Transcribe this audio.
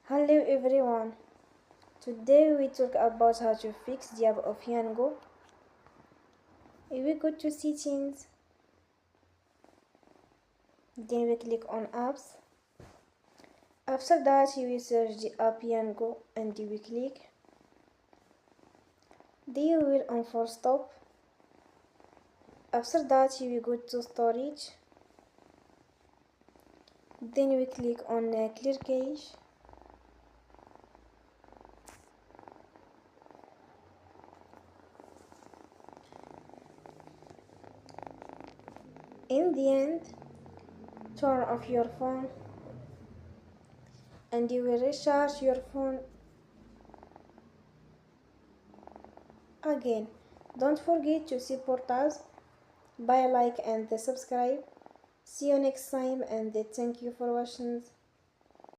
Hello everyone. Today we talk about how to fix the app of Yango. We go to settings, then we click on apps. After that you will search the app Yango and you will click. Then you will unforce stop. After that you will go to storage. Then we click on clear cache. In the end, turn off your phone and you will recharge your phone again. Don't forget to support us by like and subscribe. See you next time and thank you for watching.